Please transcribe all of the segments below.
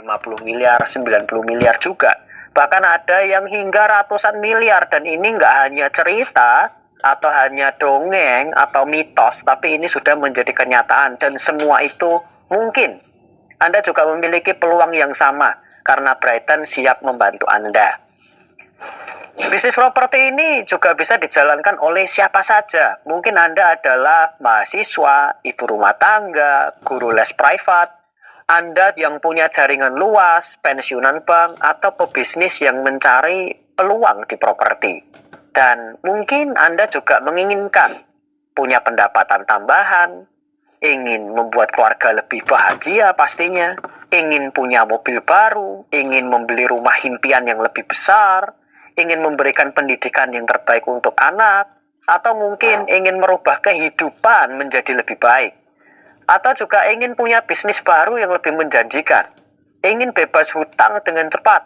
50 miliar, 90 miliar juga. Bahkan ada yang hingga ratusan miliar, dan ini nggak hanya cerita atau hanya dongeng atau mitos, tapi ini sudah menjadi kenyataan dan semua itu mungkin. Anda juga memiliki peluang yang sama karena Brighton siap membantu Anda. Bisnis properti ini juga bisa dijalankan oleh siapa saja. Mungkin Anda adalah mahasiswa, ibu rumah tangga, guru les privat, Anda yang punya jaringan luas, pensiunan bank, atau pebisnis yang mencari peluang di properti. Dan mungkin Anda juga menginginkan punya pendapatan tambahan, ingin membuat keluarga lebih bahagia pastinya, ingin punya mobil baru, ingin membeli rumah impian yang lebih besar, ingin memberikan pendidikan yang terbaik untuk anak, atau mungkin ingin merubah kehidupan menjadi lebih baik. Atau juga ingin punya bisnis baru yang lebih menjanjikan, ingin bebas hutang dengan cepat,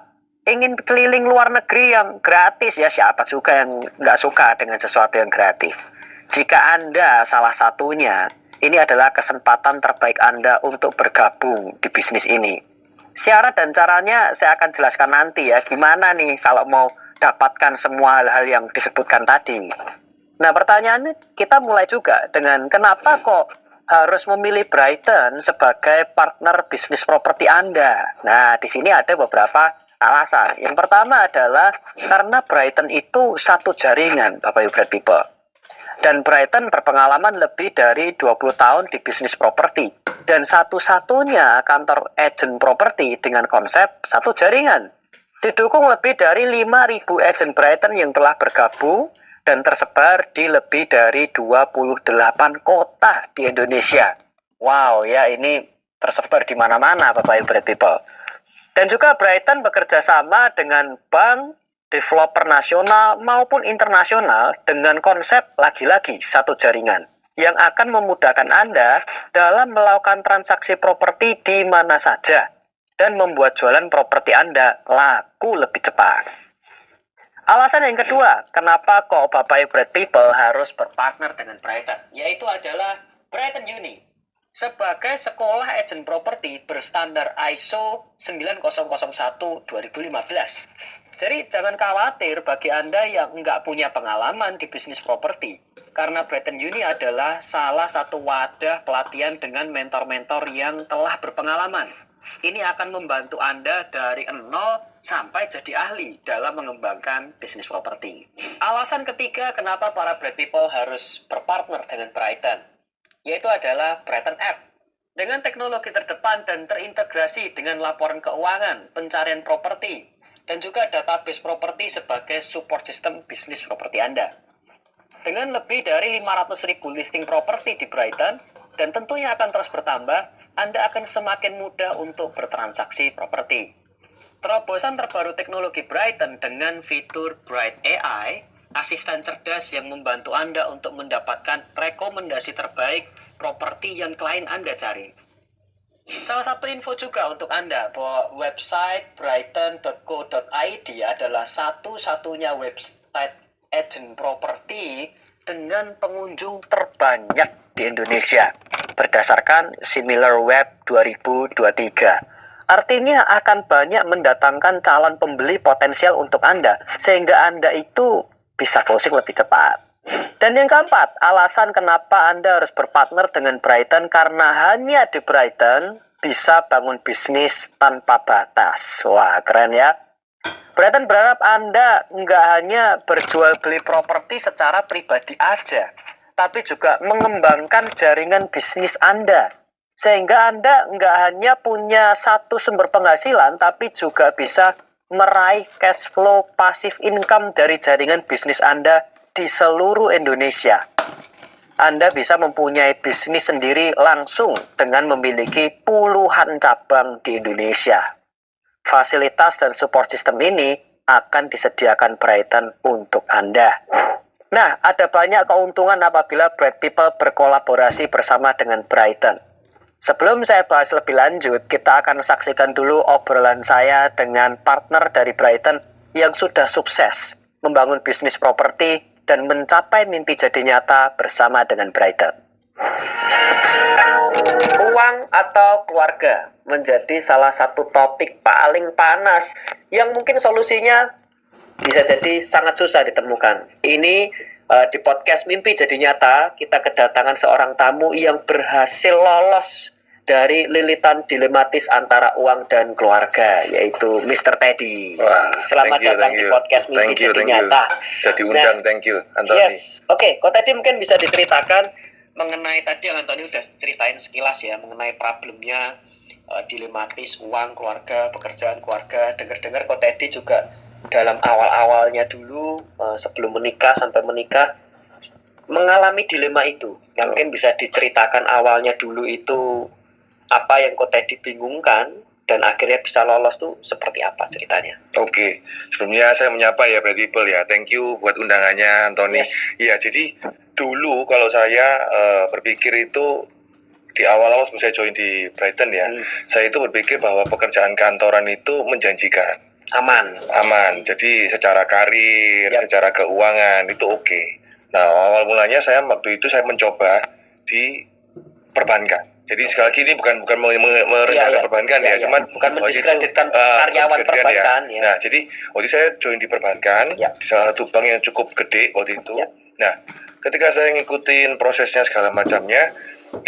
ingin keliling luar negeri yang gratis, ya siapa juga yang nggak suka dengan sesuatu yang gratis. Jika Anda salah satunya, ini adalah kesempatan terbaik Anda untuk bergabung di bisnis ini. Syarat dan caranya saya akan jelaskan nanti ya, gimana nih kalau mau dapatkan semua hal-hal yang disebutkan tadi. Nah, pertanyaannya kita mulai juga dengan kenapa kok harus memilih Brighton sebagai partner bisnis properti Anda. Nah, di sini ada beberapa alasan. Yang pertama adalah karena Brighton itu satu jaringan, Bapak Ibu Bright People. Dan Brighton berpengalaman lebih dari 20 tahun di bisnis properti. Dan satu-satunya kantor agent properti dengan konsep satu jaringan. Didukung lebih dari 5.000 agent Brighton yang telah bergabung dan tersebar di lebih dari 28 kota di Indonesia. Wow, ya ini tersebar di mana-mana Bapak Ibu Bright People. Dan juga Brighton bekerja sama dengan bank, developer nasional maupun internasional dengan konsep lagi-lagi satu jaringan yang akan memudahkan Anda dalam melakukan transaksi properti di mana saja dan membuat jualan properti Anda laku lebih cepat. Alasan yang kedua, kenapa kok Bapak Ibu Bright People harus berpartner dengan Brighton, yaitu adalah Brighton Uni. Sebagai sekolah agen properti berstandar ISO 9001-2015. Jadi jangan khawatir bagi Anda yang nggak punya pengalaman di bisnis properti. Karena Brighton Uni adalah salah satu wadah pelatihan dengan mentor-mentor yang telah berpengalaman. Ini akan membantu Anda dari nol sampai jadi ahli dalam mengembangkan bisnis properti. Alasan ketiga kenapa para Bright People harus berpartner dengan Brighton, yaitu adalah Brighton App. Dengan teknologi terdepan dan terintegrasi dengan laporan keuangan, pencarian properti, dan juga database properti sebagai support system bisnis properti Anda. Dengan lebih dari 500.000 listing properti di Brighton, dan tentunya akan terus bertambah, Anda akan semakin mudah untuk bertransaksi properti. Terobosan terbaru teknologi Brighton dengan fitur Bright AI, asisten cerdas yang membantu Anda untuk mendapatkan rekomendasi terbaik properti yang klien Anda cari. Salah satu info juga untuk Anda bahwa website brighton.co.id adalah satu-satunya website agent properti dengan pengunjung terbanyak di Indonesia berdasarkan SimilarWeb 2023. Artinya akan banyak mendatangkan calon pembeli potensial untuk Anda sehingga Anda itu bisa closing lebih cepat. Dan yang keempat, alasan kenapa Anda harus berpartner dengan Brighton karena hanya di Brighton bisa bangun bisnis tanpa batas. Wah, keren ya. Brighton berharap Anda nggak hanya berjual beli properti secara pribadi aja, tapi juga mengembangkan jaringan bisnis Anda. Sehingga Anda nggak hanya punya satu sumber penghasilan, tapi juga bisa meraih cash flow pasif income dari jaringan bisnis Anda di seluruh Indonesia. Anda bisa mempunyai bisnis sendiri langsung dengan memiliki puluhan cabang di Indonesia. Fasilitas dan support system ini akan disediakan Brighton untuk Anda. Nah, ada banyak keuntungan apabila Bright People berkolaborasi bersama dengan Brighton. Sebelum saya bahas lebih lanjut, kita akan saksikan dulu obrolan saya dengan partner dari Brighton yang sudah sukses membangun bisnis properti dan mencapai mimpi jadi nyata bersama dengan Brighton. Uang atau keluarga menjadi salah satu topik paling panas yang mungkin solusinya bisa jadi sangat susah ditemukan. Ini di podcast Mimpi Jadi Nyata, kita kedatangan seorang tamu yang berhasil lolos dari lilitan dilematis antara uang dan keluarga, yaitu Mr. Teddy. Wah, Selamat datang di podcast Mimpi Jadi Nyata. Bisa diundang, thank you, Anthony. Yes, oke. Kok Teddy mungkin bisa diceritakan mengenai tadi yang Anthony udah ceritain sekilas ya, mengenai problemnya dilematis uang, keluarga, pekerjaan keluarga. Dengar-dengar kok Teddy juga dalam awal-awalnya dulu sebelum menikah sampai menikah mengalami dilema itu. Mungkin bisa diceritakan awalnya dulu itu apa yang kok Teddy bingungkan dan akhirnya bisa lolos tuh seperti apa ceritanya? Oke, sebelumnya saya menyapa ya Brad People ya, thank you buat undangannya Anthony. Yes. Ya, jadi dulu kalau saya berpikir itu di awal-awal sebelum saya join di Brighton ya, saya itu berpikir bahwa pekerjaan kantoran itu menjanjikan. Aman. Jadi secara karir, secara keuangan itu oke. Nah, awal mulanya saya waktu itu saya mencoba di perbankan. Jadi sekali lagi ini bukan merendahkan perbankan ya, cuman bukan mendiskreditkan karyawan perbankan ya. Nah, jadi waktu saya join di perbankan di salah satu bank yang cukup gede waktu itu. Nah, ketika saya ngikutin prosesnya segala macamnya,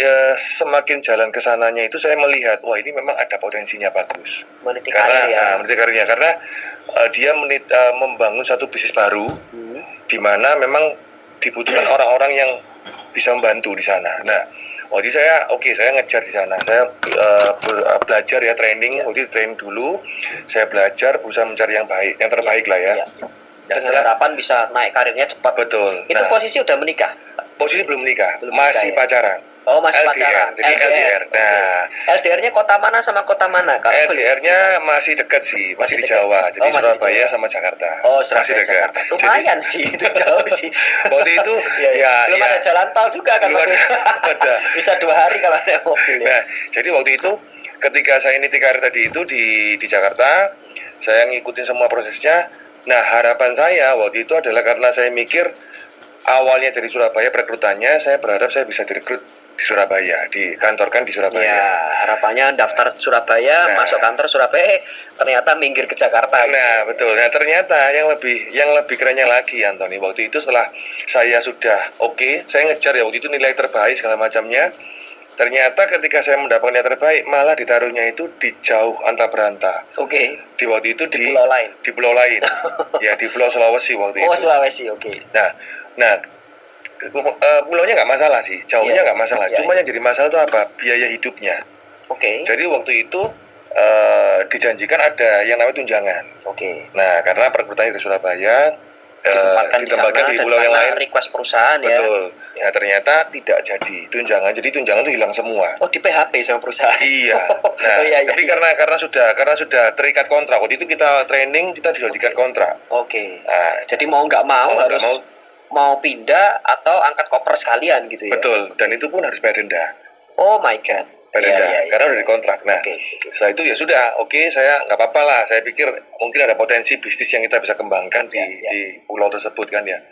ya semakin jalan ke sananya itu saya melihat wah ini memang ada potensinya bagus. Meniti karirnya karena dia membangun satu bisnis baru di mana memang dibutuhkan orang-orang yang bisa membantu di sana. Nah, waktu itu saya ngejar di sana. Saya belajar ya training. Waktu itu training dulu. Saya belajar berusaha mencari yang baik, yang terbaik lah ya. Dengan harapan bisa naik karirnya cepat. Betul. Itu posisi udah menikah? Posisi belum menikah, masih pacaran. Oh, masih LDR, pacaran. Jadi LDR. Nah, LDR-nya kota mana sama kota mana? LDR-nya masih dekat sih, masih di Jawa. Jadi Surabaya sama Jakarta. Oh, masih dekat. Lumayan sih, itu jauh sih. Waktu itu belum ada jalan tol juga kan? Belum ada. Bisa 2 hari kalau ada mobil. Nah, jadi waktu itu ketika saya niti karir tadi itu di Jakarta, saya ngikutin semua prosesnya. Nah, harapan saya waktu itu adalah karena saya mikir awalnya dari Surabaya perekrutannya, saya berharap saya bisa direkrut di Surabaya, dikantorkan di Surabaya. Ya, harapannya daftar Surabaya, masuk kantor Surabaya, ternyata minggir ke Jakarta. Nah, betul. Nah, ternyata yang lebih kerennya lagi, Anthony, waktu itu setelah saya sudah saya ngejar ya waktu itu nilai terbaik segala macamnya. Ternyata ketika saya mendapatkan yang terbaik, malah ditaruhnya itu di jauh anta beranta. Di waktu itu di pulau lain. Di pulau lain. Ya, di Pulau Sulawesi waktu itu. Oh, Sulawesi, Nah, pulaunya nggak masalah sih, jauhnya nggak masalah. Cuma yang jadi masalah itu apa? Biaya hidupnya. Jadi waktu itu dijanjikan ada yang namanya tunjangan. Nah, karena perekrutannya di Surabaya, ditempatkan di pulau yang lain. Request perusahaan. Betul. Ya ternyata tidak jadi tunjangan. Jadi tunjangan itu hilang semua. Oh, di PHP sama perusahaan. Iya. Nah, tapi karena sudah terikat kontrak. Waktu itu kita training, kita sudah terikat kontrak. Nah, jadi mau nggak mau harus mau pindah atau angkat koper sekalian gitu ya. Betul. Dan itu pun harus bayar denda. Oh my god. Karena udah dikontrak. Nah, setelah itu ya sudah, saya nggak apa-apa lah. Saya pikir mungkin ada potensi bisnis yang kita bisa kembangkan di pulau tersebut kan ya.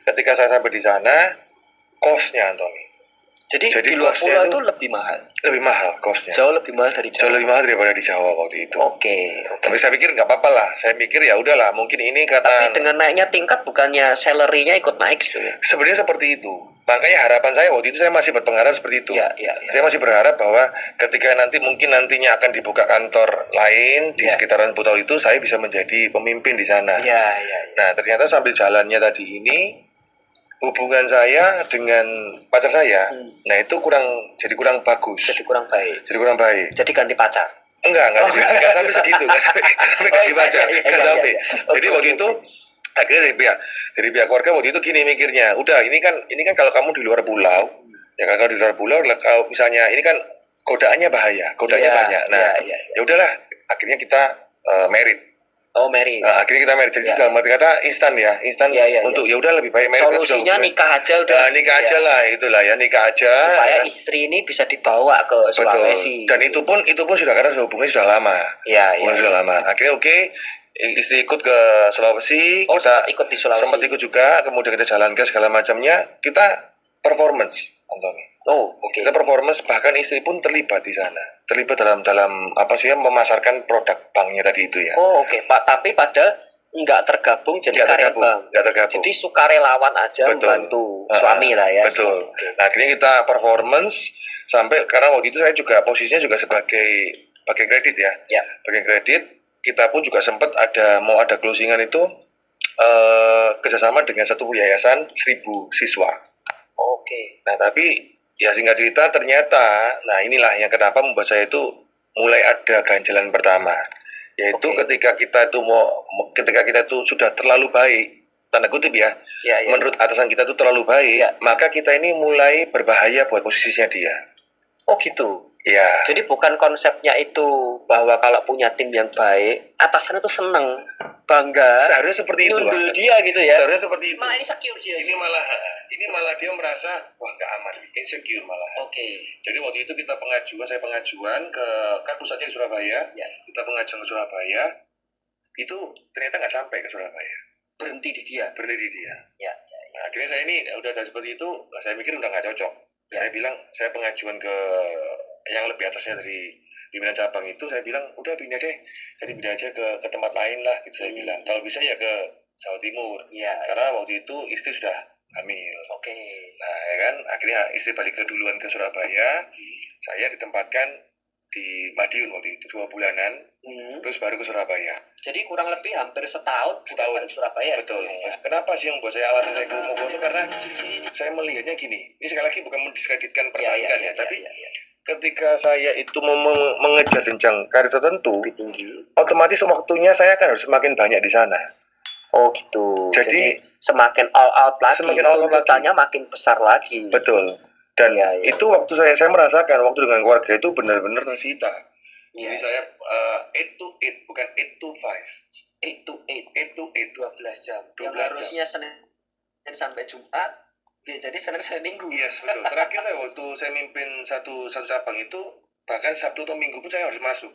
Ketika saya sampai di sana, cost-nya Anthony. Jadi di luar pulau itu lebih mahal. Lebih mahal cost-nya. Jauh lebih mahal dari Jawa. Jauh lebih mahal daripada di Jawa waktu itu. Tapi saya pikir nggak apa-apa lah. Saya pikir ya udahlah, mungkin ini karena. Tapi dengan naiknya tingkat bukannya salary-nya ikut naik sebenarnya. Sebenarnya seperti itu. Makanya harapan saya waktu itu saya masih berpengharap seperti itu. Saya masih berharap bahwa ketika nantinya akan dibuka kantor lain di sekitaran pulau itu, saya bisa menjadi pemimpin di sana. Nah, ternyata sambil jalannya tadi ini hubungan saya dengan pacar saya, nah itu jadi kurang bagus. Jadi kurang baik. Jadi ganti pacar. Enggak sampai segitu, enggak sampai ganti pacar, enggak sampai. Jadi waktu itu akhirnya dari pihak keluarga waktu itu gini mikirnya, udah ini kan kalau kamu di luar pulau, ya kalau di luar pulau, kalau misalnya ini kan godaannya banyak. Nah, ya udahlah, akhirnya kita married. Married. Nah, akhirnya kita married. Jadi dalam arti kata instan untuk ya udah lebih baik married. Solusinya nikah aja udah. Nikah aja lah, itulah ya nikah aja. Supaya istri ini bisa dibawa ke Sulawesi. Dan itu pun sudah karena hubungannya sudah lama. Sudah lama. Akhirnya istri ikut ke Sulawesi. Kita ikut di Sulawesi. Sempat ikut juga. Kemudian kita jalankan segala macamnya. Kita performance, Anthony. Oh, oke. Kita performance, bahkan istri pun terlibat di sana. Terlibat dalam apa sih, memasarkan produk banknya tadi itu ya. Oh, oke, Pak. Tapi pada nggak tergabung jadi karya bank. Nggak tergabung. Jadi sukarelawan aja membantu suami lah ya. Betul. Okay. Nah, akhirnya kita performance sampai, karena waktu itu saya juga posisinya juga sebagai bagian kredit ya. Bagian kredit, kita pun juga sempat mau ada closingan itu kerjasama dengan satu yayasan 1.000 siswa. Oke. Nah, tapi ya singkat cerita ternyata, nah inilah yang kenapa membuat saya itu mulai ada ganjalan pertama, yaitu ketika kita itu sudah terlalu baik, tanda kutip ya, menurut atasan kita itu terlalu baik, maka kita ini mulai berbahaya buat posisinya dia. Oh gitu. Ya. Jadi bukan konsepnya itu bahwa kalau punya tim yang baik, atasan itu seneng, bangga. Seharusnya seperti itu. Nyundul dia gitu ya. Seharusnya seperti itu. Malah ini secure dia. Ini malah dia merasa wah nggak aman, insecure malah. Oke. Jadi waktu itu saya pengajuan ke kan pusatnya di Surabaya. Ya. Kita pengajuan ke Surabaya. Itu ternyata nggak sampai ke Surabaya. Berhenti di dia. Ya. Nah, akhirnya saya ini udah dari seperti itu, saya mikir udah nggak cocok. Saya bilang, saya pengajuan ke yang lebih atasnya dari pimpinan cabang itu, saya bilang udah pindah deh, jadi pindah aja ke tempat lain lah gitu. Saya bilang kalau bisa ya ke Jawa Timur, karena waktu itu istri sudah hamil. Nah ya kan, akhirnya istri balik duluan ke Surabaya, saya ditempatkan di Madiun waktu itu 2 bulanan, terus baru ke Surabaya. Jadi kurang lebih hampir setahun di Surabaya. Betul. Terus kenapa sih yang buat saya alasan saya ke Mogono, karena saya melihatnya gini, ini sekali lagi bukan mendiskreditkan pertanian tapi ketika saya itu mengejar jenjang karir tertentu, tinggi, otomatis waktunya saya akan harus semakin banyak di sana. Oh gitu. Jadi semakin all out lagi, tuntutannya makin besar lagi. Betul. Dan itu waktu saya merasakan waktu dengan keluarga itu benar-benar tersita. Jadi saya 8 to 8 bukan 8 to 5. 8 to 8 12 jam. 12 yang harusnya Senin sampai Jumat. Ya, jadi Senin Minggu. Yes, betul. Terakhir waktu saya mimpin satu cabang itu, bahkan Sabtu atau Minggu pun saya harus masuk.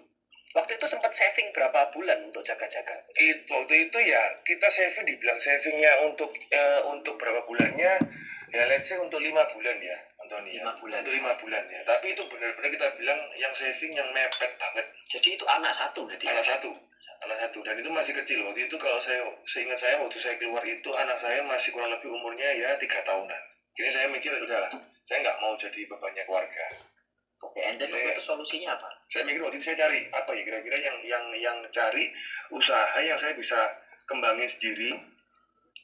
Waktu itu sempat saving berapa bulan untuk jaga-jaga? Waktu itu ya kita saving, dibilang savingnya untuk berapa bulannya, ya let's say untuk 5 bulan ya, Antoni. 5 bulan. Untuk 5 bulan ya. Tapi itu benar-benar kita bilang yang saving yang mepet banget. Jadi itu anak satu berarti? Anak satu. Dan itu masih kecil. Waktu itu kalau seingat saya waktu saya keluar itu anak saya masih kurang lebih umurnya ya 3 tahunan. Jadi saya mikir udahlah, saya nggak mau jadi bebannya keluarga. Oke, and then waktu itu solusinya apa? Saya mikir waktu itu saya cari apa ya kira-kira yang cari usaha yang saya bisa kembangin sendiri,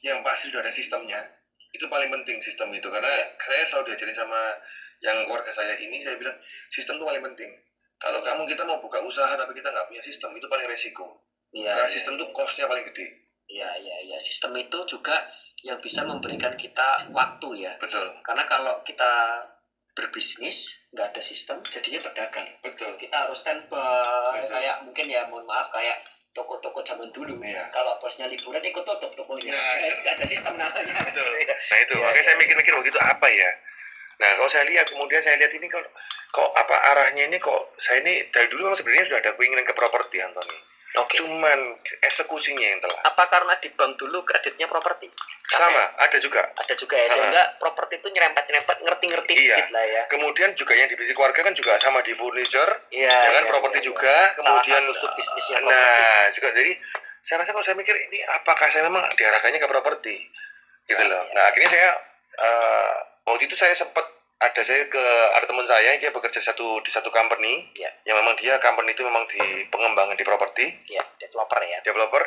yang pasti sudah ada sistemnya. Itu paling penting sistem itu, karena saya selalu diajarin sama yang keluarga saya ini, saya bilang sistem itu paling penting. Kalau kita mau buka usaha tapi kita nggak punya sistem, itu paling resiko. Karena sistem itu cost-nya paling gede. Iya. Sistem itu juga yang bisa memberikan kita waktu ya. Betul. Karena kalau kita berbisnis nggak ada sistem, jadinya pedagang. Betul. Kita harus standby, kayak mungkin ya mohon maaf kayak toko-toko zaman dulu. Kalau bosnya liburan ikut tutup tokonya. Nggak ada sistem namanya. Betul. Nah itu, makanya saya mikir waktu itu apa ya. Nah kalau saya lihat, kemudian saya lihat ini kok apa arahnya ini, kok saya ini dari dulu sebenarnya sudah ada keinginan ke properti, Antoni. Cuman eksekusinya yang telat. Apa karena di bank dulu kreditnya properti? Sama, ada juga ya, sehingga properti itu nyerempet-nyerempet, ngerti-ngerti dikit lah ya. Kemudian juga yang divisi keluarga kan juga sama di furniture, properti juga. Kemudian bisnisnya nah juga, jadi saya rasa kalau saya mikir ini apakah saya memang diarahkannya ke properti gitu loh. Nah akhirnya saya waktu itu saya sempat ada teman saya, dia bekerja di satu company yang memang dia company itu memang di pengembangan di properti, developer.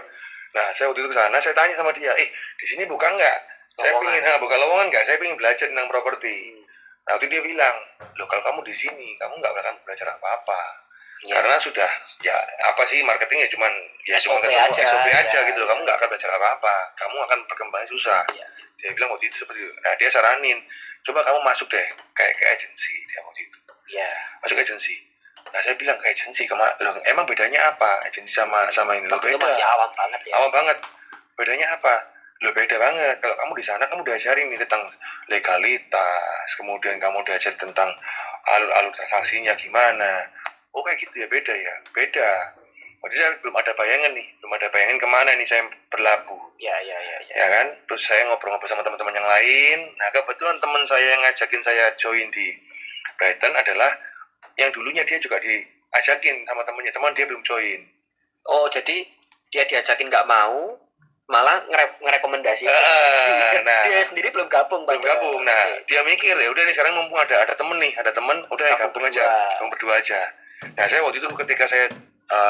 Nah saya waktu itu ke sana, saya tanya sama dia, di sini buka nggak? Saya pengen buka lowongan nggak? Saya pengen belajar tentang properti. Nah waktu dia bilang, loh kalau kamu di sini kamu nggak akan belajar apa-apa. Karena sudah ya apa sih, marketingnya cuma ketemu SOP aja gitu loh. Kamu nggak akan belajar apa-apa, kamu akan berkembang susah. Dia bilang waktu itu seperti itu. Nah dia saranin, coba kamu masuk deh kayak ke agensi, dia waktu itu. Masuk agensi. Nah saya bilang ke agensi, emang bedanya apa agensi sama ini? Lo beda. Masih awam banget ya. Awam banget. Bedanya apa? Lo beda banget. Kalau kamu di sana kamu diajarin nih tentang legalitas, kemudian kamu diajar tentang alur transaksinya gimana. Oh kayak gitu ya, beda ya. Beda. Waktu itu saya belum ada bayangan kemana nih saya berlabuh. Ya kan? Terus saya ngobrol-ngobrol sama teman-teman yang lain. Nah kebetulan teman saya yang ngajakin saya join di Brighton adalah yang dulunya dia juga diajakin sama temennya, teman dia belum join. Oh, jadi dia diajakin nggak mau, malah ngerekomendasi. Nah, dia sendiri belum gabung. Belum gabung. Nah, dia mikir ya udah nih sekarang mumpung ada temen nih, ada temen, udah gabung aja, gabung berdua aja. Nah, saya waktu itu ketika saya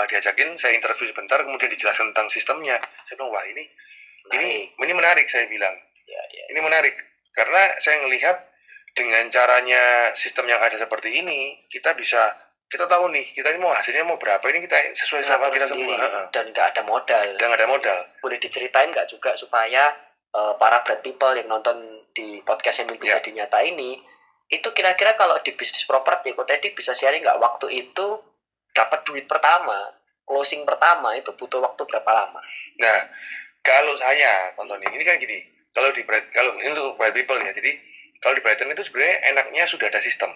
diajakin, saya interview sebentar, kemudian dijelaskan tentang sistemnya. Saya bilang, wah ini menarik, saya bilang. Ini menarik karena saya ngelihat dengan caranya sistem yang ada seperti ini, kita tahu nih kita ini hasilnya mau berapa, ini kita sesuai sama kita semua. Dan nggak ada modal. Boleh diceritain nggak juga supaya para bright people yang nonton di podcast yang mimpi jadi nyata ini, itu kira-kira kalau di bisnis properti, kok tadi bisa sharing nggak waktu itu dapat duit pertama, closing pertama itu butuh waktu berapa lama? Nah, kalau saya tonton ini kan gini, kalau ini untuk bright people ya, jadi kalau di Brighton itu sebenarnya enaknya sudah ada sistem.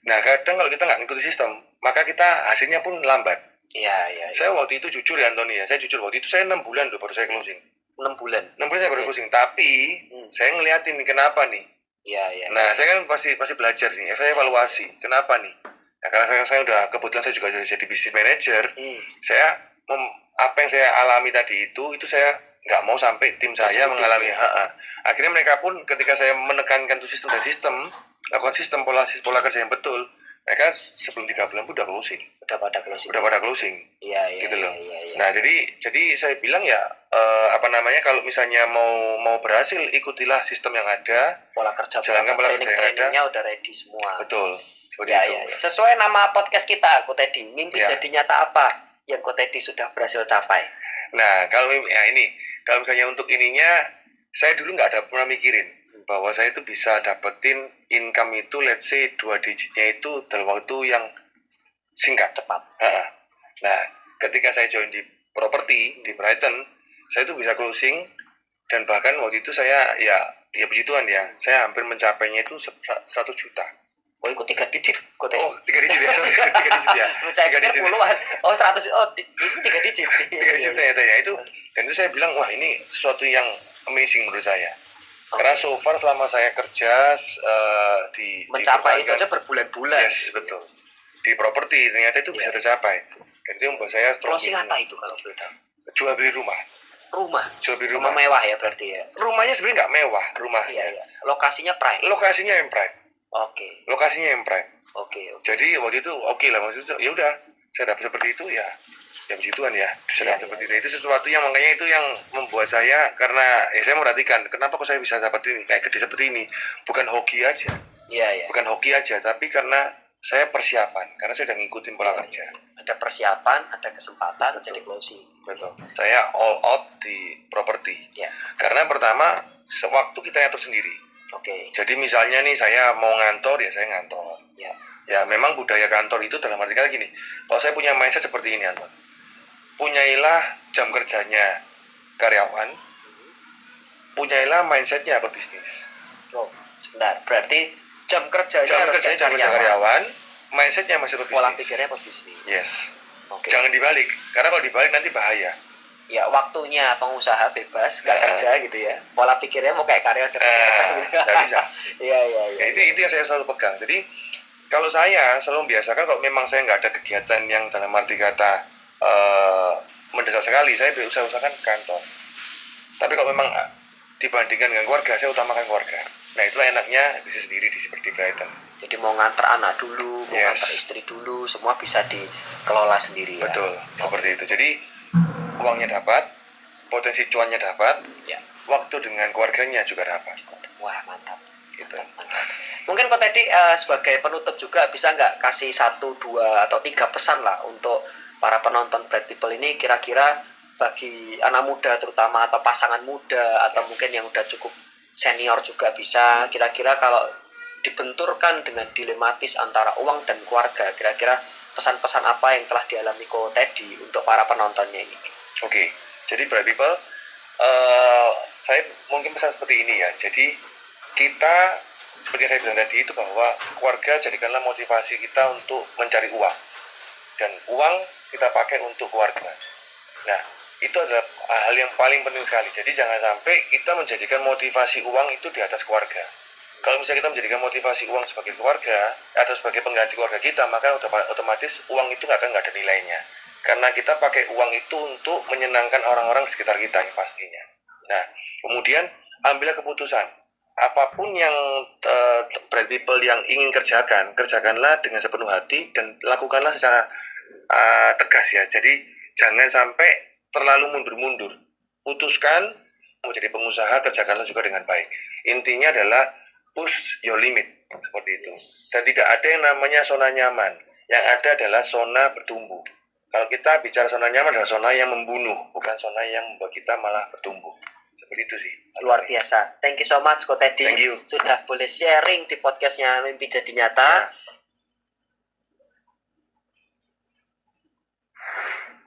Nah, kadang kalau kita nggak ngikuti sistem, maka kita hasilnya pun lambat. Iya. Saya waktu itu jujur ya Antoni ya, saya jujur waktu itu saya 6 bulan loh baru saya closing. 6 bulan saya baru closing, tapi saya ngeliatin nih kenapa nih. Iya. Nah, saya kan pasti belajar nih, saya evaluasi kenapa nih. Nah, karena saya udah kebetulan saya juga jadi business manager, saya apa yang saya alami tadi itu saya nggak mau sampai tim saya mengalami akhirnya mereka pun ketika saya menekankan sistem lakukan sistem pola kerja yang betul, mereka sebelum 3 bulan pun udah pada closing gitu loh. Nah, jadi saya bilang ya kalau misalnya mau berhasil, ikutilah sistem yang ada, jalankan pola kerja yang ada, udah ready semua. Betul, seperti itu. Sesuai nama podcast kita, Ko Teddy, mimpi jadi nyata apa yang Ko Teddy sudah berhasil capai? Nah, kalau misalnya untuk ininya, saya dulu nggak ada pernah mikirin bahwa saya itu bisa dapetin income itu, let's say 2 digitnya itu dalam waktu yang singkat, cepat. Nah, ketika saya join di properti di Brighton, saya itu bisa closing, dan bahkan waktu itu saya ya puji Tuhan ya, saya hampir mencapainya itu 100 juta. Oh, itu 3 digit. Oh, 3 digit ya. 3 digit ya. Saya kira puluhan. Oh, 100. Oh, itu 3 digit. 3 digit ternyata ya. Itu, dan itu saya bilang, wah ini sesuatu yang amazing menurut saya. Karena so far selama saya kerja mencapai itu aja berbulan-bulan. Yes, betul. Di properti ternyata itu bisa tercapai. Dan itu membuat saya closing apa itu kalau boleh tahu? Jual beli rumah. Jual beli rumah mewah ya berarti ya. Rumahnya sebenarnya nggak mewah rumahnya. Iya. Lokasinya prime. Lokasinya yang prime. Lokasinya yang prime. Jadi waktu itu lah, maksudnya ya udah saya dapat seperti itu ya puji Tuhan ya bisa dapat seperti itu. Itu sesuatu yang makanya itu yang membuat saya, karena saya merhatikan kenapa kok saya bisa dapat ini kayak gede seperti ini, bukan hoki aja. Bukan hoki aja, tapi karena saya persiapan, karena saya udah ngikutin pola kerja. Ada persiapan, ada kesempatan, jadi closing. Betul. Saya all out di properti. Karena pertama, sewaktu kita atur sendiri. Jadi misalnya nih saya mau ngantor, ya saya ngantor. Ya memang budaya kantor itu dalam arti kata gini, kalau saya punya mindset seperti ini, Anton, punyailah jam kerjanya karyawan, punyailah mindsetnya pebisnis. Sebentar, berarti jam kerjanya karyawan, mindsetnya masih pebisnis. Pola pikirnya pebisnis. Yes. Jangan dibalik, karena kalau dibalik nanti bahaya. Ya, waktunya pengusaha bebas, nggak kerja gitu ya. Pola pikirnya mau kayak karyawan. Nggak bisa. Iya. Itu yang saya selalu pegang. Jadi kalau saya selalu membiasakan, kalau memang saya nggak ada kegiatan yang dalam arti kata mendesak sekali, saya usahakan kantor. Tapi kalau memang dibandingkan dengan keluarga, saya utamakan keluarga. Nah, itulah enaknya bisa sendiri seperti Brighton. Jadi mau nganter anak dulu, mau nganter istri dulu, semua bisa dikelola sendiri ya. Betul, seperti itu. Jadi uangnya dapat, potensi cuannya dapat, waktu dengan keluarganya juga dapat. Wah, mantap. Gitu. Mantap. Mungkin kok tadi sebagai penutup juga bisa nggak kasih 1, 2, atau 3 pesan lah untuk para penonton Bright People ini, kira-kira bagi anak muda terutama, atau pasangan muda, atau mungkin yang udah cukup senior juga bisa, kira-kira kalau dibenturkan dengan dilematis antara uang dan keluarga, kira-kira pesan-pesan apa yang telah dialami Ko Teddy untuk para penontonnya ini? Oke, jadi Bright People, saya mungkin pesan seperti ini ya. Jadi kita, seperti yang saya bilang tadi itu, bahwa keluarga jadikanlah motivasi kita untuk mencari uang, dan uang kita pakai untuk keluarga. Nah, itu adalah hal yang paling penting sekali. Jadi jangan sampai kita menjadikan motivasi uang itu di atas keluarga. Kalau misalnya kita menjadikan motivasi uang sebagai keluarga atau sebagai pengganti keluarga kita, maka otomatis uang itu nggak ada nilainya. Karena kita pakai uang itu untuk menyenangkan orang-orang di sekitar kita pastinya. Nah, kemudian ambillah keputusan. Apapun yang bright people yang ingin kerjakanlah dengan sepenuh hati dan lakukanlah secara tegas ya. Jadi jangan sampai terlalu mundur-mundur. Putuskan mau jadi pengusaha, kerjakanlah juga dengan baik. Intinya adalah push your limit, seperti itu. Dan tidak ada yang namanya zona nyaman. Yang ada adalah zona bertumbuh. Kalau kita bicara zona nyaman adalah zona yang membunuh, bukan zona yang membuat kita malah bertumbuh. Seperti itu sih. Luar biasa. Thank you so much, Ko Teddy. Thank you. Sudah boleh sharing di podcastnya Mimpi Jadi Nyata. Ya.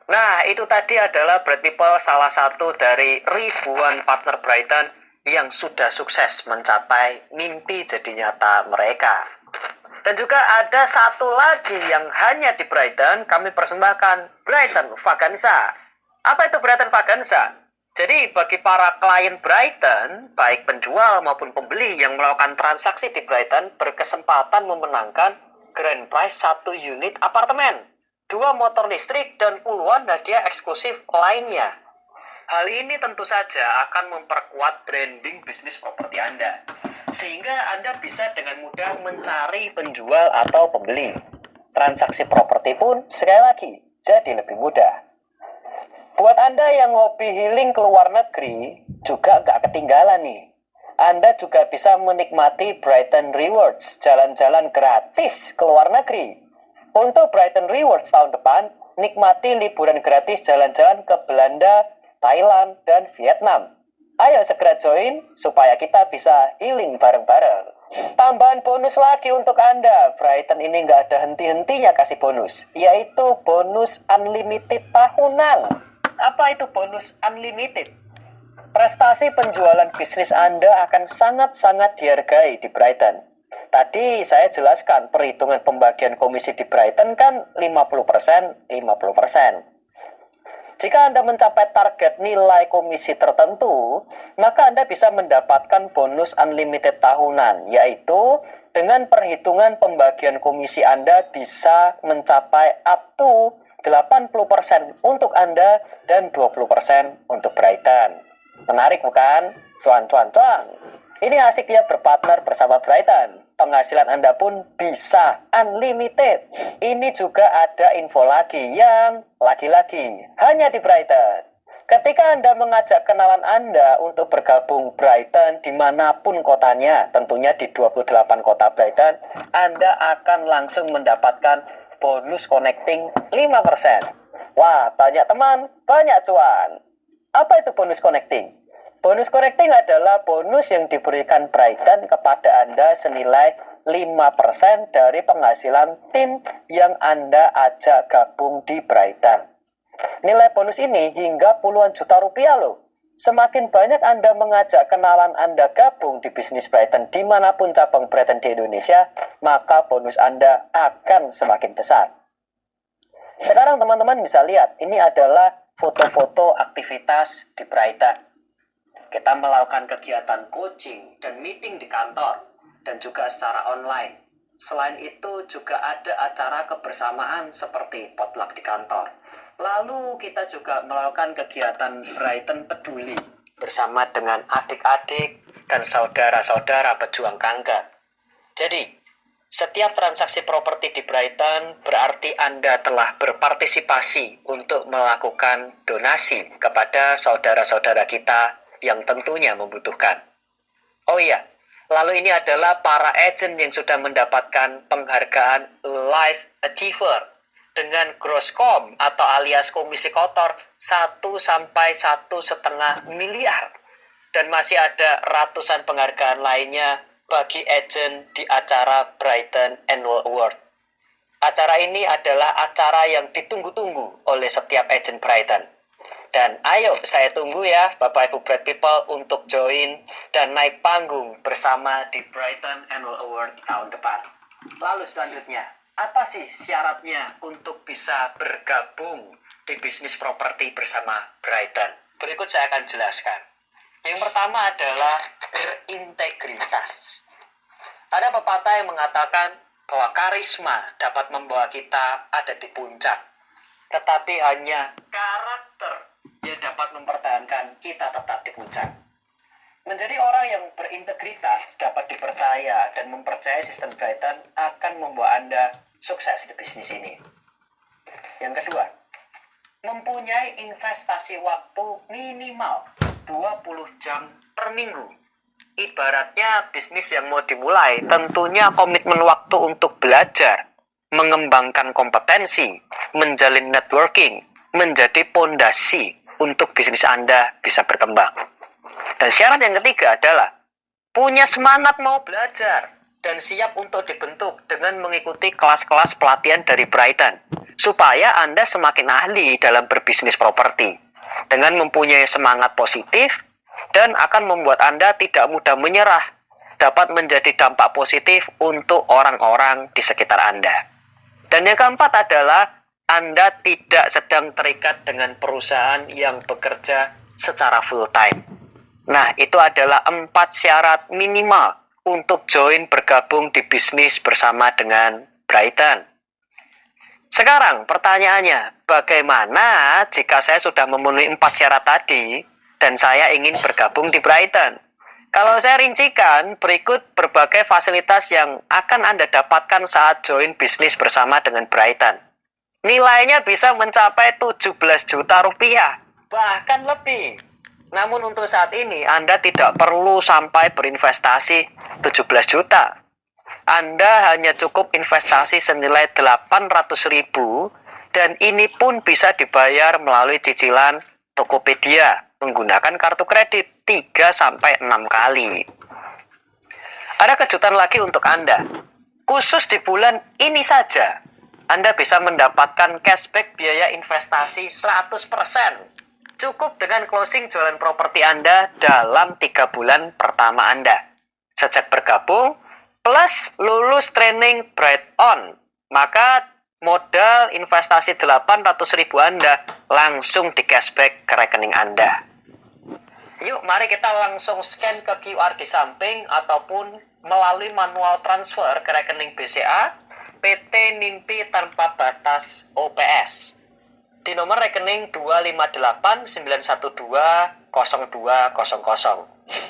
Nah, itu tadi adalah Bright People, salah satu dari ribuan partner Brighton yang sudah sukses mencapai mimpi jadi nyata mereka. Dan juga ada satu lagi yang hanya di Brighton kami persembahkan, Brighton Vaganza. Apa itu Brighton Vaganza? Jadi bagi para klien Brighton, baik penjual maupun pembeli yang melakukan transaksi di Brighton berkesempatan memenangkan grand prize 1 unit apartemen, 2 motor listrik, dan puluhan hadiah eksklusif lainnya. Hal ini tentu saja akan memperkuat branding bisnis properti Anda, sehingga Anda bisa dengan mudah mencari penjual atau pembeli. Transaksi properti pun sekali lagi jadi lebih mudah. Buat Anda yang hobi healing ke luar negeri, juga nggak ketinggalan nih. Anda juga bisa menikmati Brighton Rewards, jalan-jalan gratis ke luar negeri. Untuk Brighton Rewards tahun depan, nikmati liburan gratis jalan-jalan ke Belanda, Thailand, dan Vietnam. Ayo segera join supaya kita bisa healing bareng-bareng. Tambahan bonus lagi untuk Anda. Brighton ini nggak ada henti-hentinya kasih bonus, yaitu bonus unlimited tahunan. Apa itu bonus unlimited? Prestasi penjualan bisnis Anda akan sangat-sangat dihargai di Brighton. Tadi saya jelaskan perhitungan pembagian komisi di Brighton kan 50%, 50%. Jika Anda mencapai target nilai komisi tertentu, maka Anda bisa mendapatkan bonus unlimited tahunan, yaitu dengan perhitungan pembagian komisi Anda bisa mencapai up to 80% untuk Anda dan 20% untuk Brighton. Menarik bukan? Cuan. Ini asik ya berpartner bersama Brighton. Penghasilan Anda pun bisa unlimited. Ini juga ada info lagi yang lagi-lagi hanya di Brighton. Ketika Anda mengajak kenalan Anda untuk bergabung Brighton dimanapun kotanya, tentunya di 28 kota Brighton, Anda akan langsung mendapatkan bonus connecting 5%. Wah, banyak teman, banyak cuan. Apa itu bonus connecting? Bonus connecting adalah bonus yang diberikan Brighton kepada Anda senilai 5% dari penghasilan tim yang Anda ajak gabung di Brighton. Nilai bonus ini hingga puluhan juta rupiah loh. Semakin banyak Anda mengajak kenalan Anda gabung di bisnis Brighton dimanapun cabang Brighton di Indonesia, maka bonus Anda akan semakin besar. Sekarang teman-teman bisa lihat, ini adalah foto-foto aktivitas di Brighton. Kita melakukan kegiatan coaching dan meeting di kantor, dan juga secara online. Selain itu juga ada acara kebersamaan seperti potluck di kantor. Lalu kita juga melakukan kegiatan Brighton Peduli bersama dengan adik-adik dan saudara-saudara pejuang kanker. Jadi, setiap transaksi properti di Brighton berarti Anda telah berpartisipasi untuk melakukan donasi kepada saudara-saudara kita yang tentunya membutuhkan. Oh iya, lalu ini adalah para agent yang sudah mendapatkan penghargaan Life Achiever dengan gross com atau alias komisi kotor 1-1,5 miliar. Dan masih ada ratusan penghargaan lainnya bagi agent di acara Brighton Annual Award. Acara ini adalah acara yang ditunggu-tunggu oleh setiap agent Brighton. Dan ayo saya tunggu ya Bapak Ibu Bright People untuk join dan naik panggung bersama di Brighton Annual Award tahun depan. Lalu selanjutnya, apa sih syaratnya untuk bisa bergabung di bisnis properti bersama Brighton? Berikut saya akan jelaskan. Yang pertama adalah berintegritas. Ada pepatah yang mengatakan bahwa karisma dapat membawa kita ada di puncak, tetapi hanya karakter yang dapat mempertahankan kita tetap di puncak. Menjadi orang yang berintegritas, dapat dipercaya, dan mempercayai sistem Brighton akan membawa Anda sukses di bisnis ini. Yang kedua, mempunyai investasi waktu minimal 20 jam per minggu. Ibaratnya bisnis yang mau dimulai, tentunya komitmen waktu untuk belajar, mengembangkan kompetensi, menjalin networking, menjadi pondasi untuk bisnis Anda bisa berkembang. Dan syarat yang ketiga adalah punya semangat mau belajar dan siap untuk dibentuk dengan mengikuti kelas-kelas pelatihan dari Brighton, supaya Anda semakin ahli dalam berbisnis properti dengan mempunyai semangat positif dan akan membuat Anda tidak mudah menyerah, dapat menjadi dampak positif untuk orang-orang di sekitar Anda. Dan yang keempat adalah Anda tidak sedang terikat dengan perusahaan yang bekerja secara full time. Nah, itu adalah 4 syarat minimal untuk join bergabung di bisnis bersama dengan Brighton. Sekarang pertanyaannya, bagaimana jika saya sudah memenuhi 4 syarat tadi dan saya ingin bergabung di Brighton? Kalau saya rincikan, berikut berbagai fasilitas yang akan Anda dapatkan saat join bisnis bersama dengan Brighton. Nilainya bisa mencapai 17 juta rupiah, bahkan lebih. Namun untuk saat ini, Anda tidak perlu sampai berinvestasi 17 juta. Anda hanya cukup investasi senilai 800.000 dan ini pun bisa dibayar melalui cicilan Tokopedia menggunakan kartu kredit 3-6 kali. Ada kejutan lagi untuk Anda. Khusus di bulan ini saja, Anda bisa mendapatkan cashback biaya investasi 100%. Cukup dengan closing jualan properti Anda dalam 3 bulan pertama Anda. Sejak bergabung, plus lulus training Brighton, maka modal investasi 800.000 Anda langsung di cashback ke rekening Anda. Yuk, mari kita langsung scan ke QR di samping ataupun melalui manual transfer ke rekening BCA PT Mimpi Tanpa Batas OPS di nomor rekening 25891202000.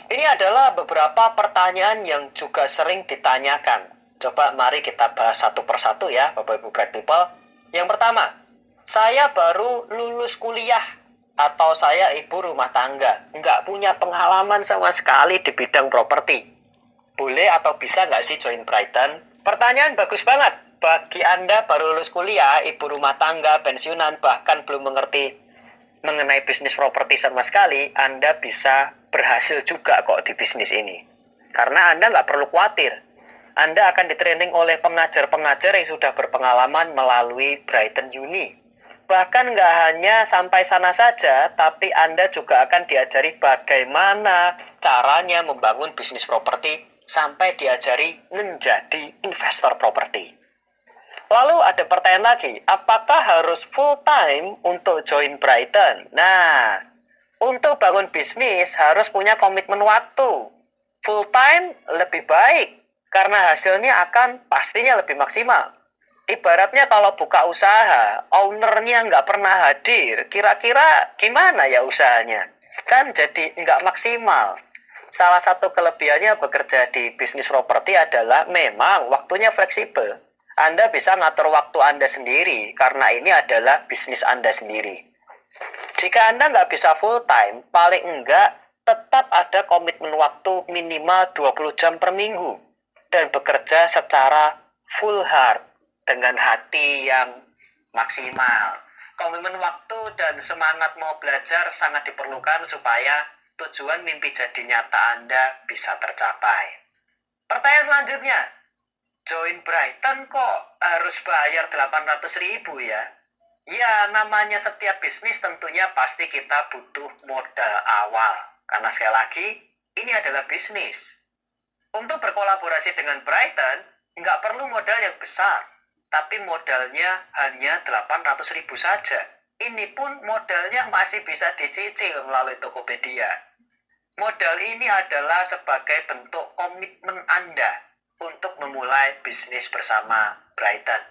Ini adalah beberapa pertanyaan yang juga sering ditanyakan. Coba mari kita bahas satu persatu ya, Bapak Ibu Bright People. Yang pertama, saya baru lulus kuliah atau saya ibu rumah tangga, nggak punya pengalaman sama sekali di bidang properti. Boleh atau bisa nggak sih join Brighton? Pertanyaan bagus banget. Bagi Anda baru lulus kuliah, ibu rumah tangga, pensiunan, bahkan belum mengerti mengenai bisnis properti sama sekali, Anda bisa berhasil juga kok di bisnis ini. Karena Anda nggak perlu khawatir. Anda akan ditraining oleh pengajar-pengajar yang sudah berpengalaman melalui Brighton Uni. Bahkan nggak hanya sampai sana saja, tapi Anda juga akan diajari bagaimana caranya membangun bisnis properti sampai diajari menjadi investor properti. Lalu ada pertanyaan lagi, apakah harus full time untuk join Brighton? Nah, untuk bangun bisnis harus punya komitmen waktu. Full time lebih baik, karena hasilnya akan pastinya lebih maksimal. Ibaratnya kalau buka usaha, ownernya nggak pernah hadir, kira-kira gimana ya usahanya? Kan jadi nggak maksimal. Salah satu kelebihannya bekerja di bisnis properti adalah memang waktunya fleksibel. Anda bisa ngatur waktu Anda sendiri, karena ini adalah bisnis Anda sendiri. Jika Anda nggak bisa full time, paling enggak tetap ada komitmen waktu minimal 20 jam per minggu. Dan bekerja secara full heart, dengan hati yang maksimal. Komitmen waktu dan semangat mau belajar sangat diperlukan supaya tujuan mimpi jadi nyata Anda bisa tercapai. Pertanyaan selanjutnya, join Brighton kok harus bayar 800.000 ya? Ya, namanya setiap bisnis tentunya pasti kita butuh modal awal. Karena sekali lagi, ini adalah bisnis. Untuk berkolaborasi dengan Brighton, nggak perlu modal yang besar. Tapi modalnya hanya 800.000 saja. Ini pun modalnya masih bisa dicicil melalui Tokopedia. Modal ini adalah sebagai bentuk komitmen Anda untuk memulai bisnis bersama Brighton.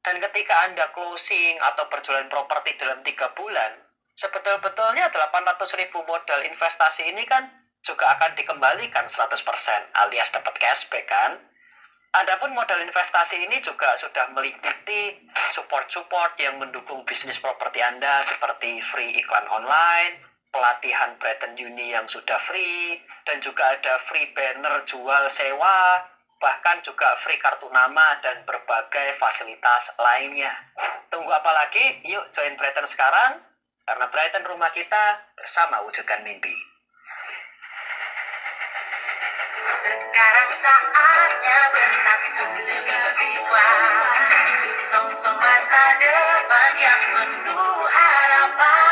Dan ketika Anda closing atau berjualan properti dalam 3 bulan, sebetul-betulnya 800.000 modal investasi ini kan juga akan dikembalikan 100% alias dapat cashback kan. Adapun modal investasi ini juga sudah meliputi support-support yang mendukung bisnis properti Anda seperti free iklan online, pelatihan Brighton Uni yang sudah free, dan juga ada free banner jual sewa, bahkan juga free kartu nama dan berbagai fasilitas lainnya. Tunggu apa lagi? Yuk join Brighton sekarang, karena Brighton rumah kita bersama wujudkan mimpi. Sekarang saatnya bersatu lebih kuat, song-song masa depan yang penuh harapan.